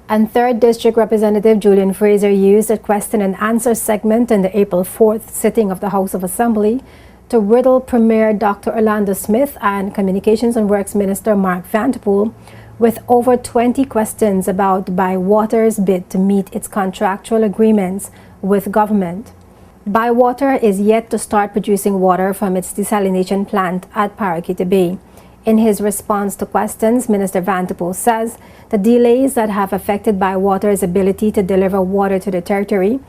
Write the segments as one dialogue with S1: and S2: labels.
S1: And 3rd District Representative Julian Fraser used a question and answer segment in the April 4th sitting of the House of Assembly to riddle Premier Dr. Orlando Smith and Communications and Works Minister Mark Vanterpool with over 20 questions about Biwater's bid to meet its contractual agreements with government. Biwater is yet to start producing water from its desalination plant at Paraquita Bay. In his response to questions, Minister Vanterpool says the delays that have affected Biwater's ability to deliver water to the territory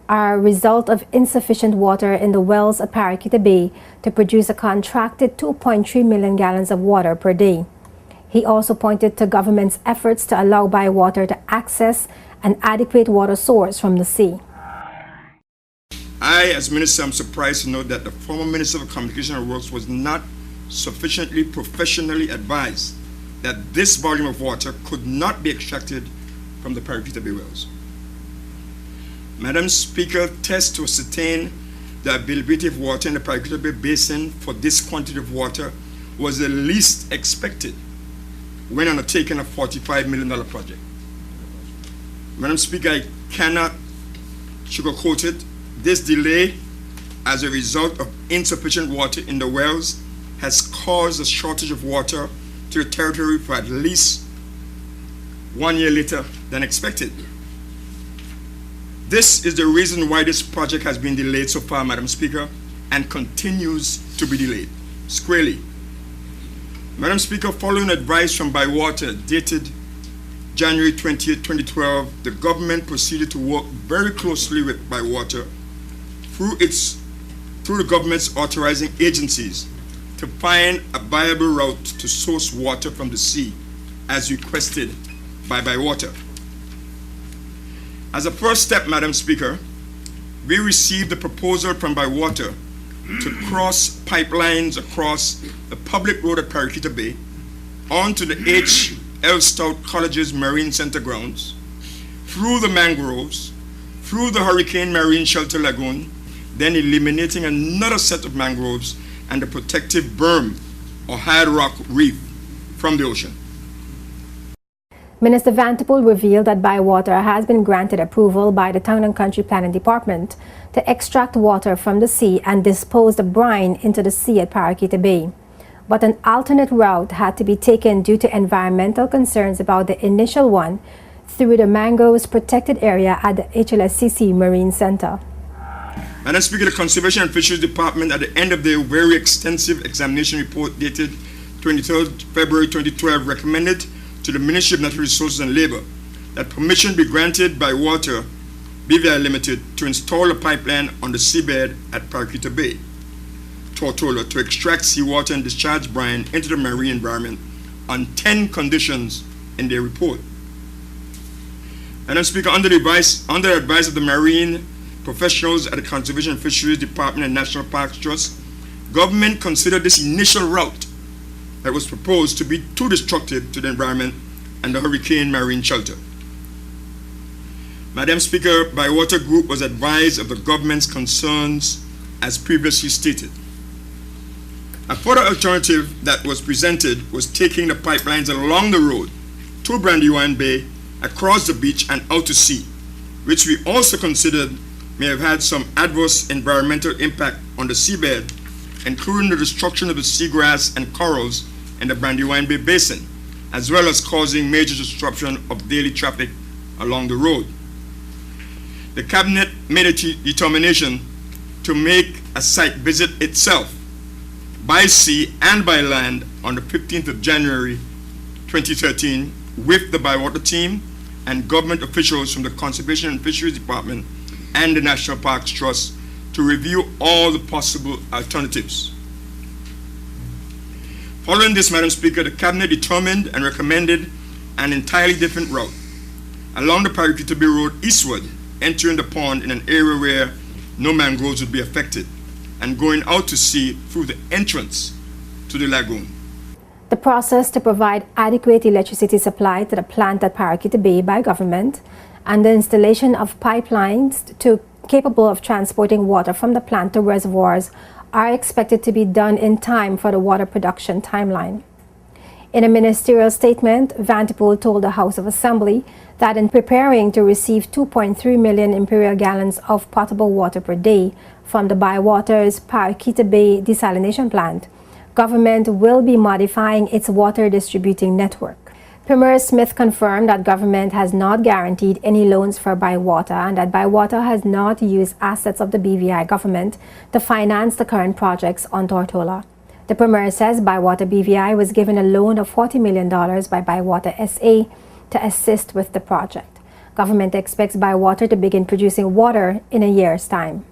S1: are a result of insufficient water in the wells at Paraquita Bay to produce a contracted 2.3 million gallons of water per day. He also pointed to government's efforts to allow Biwater to access an adequate water source from the sea.
S2: I, as Minister, am surprised to note that the former Minister of Communication and Works was not sufficiently professionally advised that this volume of water could not be extracted from the Paraquita Bay wells. Madam Speaker, tests to ascertain the availability of water in the Paraquita Bay basin for this quantity of water was the least expected when undertaking a $45 million project. Madam Speaker, I cannot sugarcoat it. This delay, as a result of insufficient water in the wells, has caused a shortage of water to the territory for at least 1 year later than expected. This is the reason why this project has been delayed so far, Madam Speaker, and continues to be delayed squarely. Madam Speaker, following advice from Biwater dated January 20, 2012, the government proceeded to work very closely with Biwater through the government's authorizing agencies to find a viable route to source water from the sea as requested by Biwater. As a first step, Madam Speaker, we received a proposal from Biwater to cross pipelines across the public road at Paraquita Bay onto the H. L. Stout College's Marine Center grounds, through the mangroves, through the Hurricane Marine Shelter Lagoon, then eliminating another set of mangroves and the protective berm or hard rock reef from the ocean.
S1: Minister Vanterpool revealed that Biwater has been granted approval by the Town and Country Planning Department to extract water from the sea and dispose the brine into the sea at Paraquita Bay. But an alternate route had to be taken due to environmental concerns about the initial one through the mangroves protected area at the HLSCC Marine Center.
S2: Madam Speaker, the Conservation and Fisheries Department, at the end of their very extensive examination report dated 23rd February 2012, recommended to the Ministry of Natural Resources and Labor that permission be granted by Biwater BVI Limited to install a pipeline on the seabed at Paraquita Bay, Tortola, to extract seawater and discharge brine into the marine environment on 10 conditions in their report. Madam Speaker, under the advice of the marine professionals at the Conservation and Fisheries Department and National Parks Trust, government considered this initial route that was proposed to be too destructive to the environment and the Hurricane Marine Shelter. Madam Speaker, Biwater Group was advised of the government's concerns as previously stated. A further alternative that was presented was taking the pipelines along the road to Brandywine Bay, across the beach and out to sea, which we also considered may have had some adverse environmental impact on the seabed, including the destruction of the seagrass and corals in the Brandywine Bay Basin, as well as causing major disruption of daily traffic along the road. The Cabinet made a determination to make a site visit itself by sea and by land on the 15th of January 2013 with the Biwater team and government officials from the Conservation and Fisheries Department and the National Parks Trust to review all the possible alternatives. Following this, Madam Speaker, the Cabinet determined and recommended an entirely different route along the Paraquita Bay Road eastward, entering the pond in an area where no mangroves would be affected, and going out to sea through the entrance to the lagoon.
S1: The process to provide adequate electricity supply to the plant at Paraquita Bay by government and the installation of pipelines capable of transporting water from the plant to reservoirs are expected to be done in time for the water production timeline. In a ministerial statement, Vanterpool told the House of Assembly that in preparing to receive 2.3 million imperial gallons of potable water per day from the Biwater's Paraquita Bay desalination plant, government will be modifying its water distributing network. Premier Smith confirmed that government has not guaranteed any loans for Biwater and that Biwater has not used assets of the BVI government to finance the current projects on Tortola. The Premier says Biwater BVI was given a loan of $40 million by Biwater SA to assist with the project. Government expects Biwater to begin producing water in a year's time.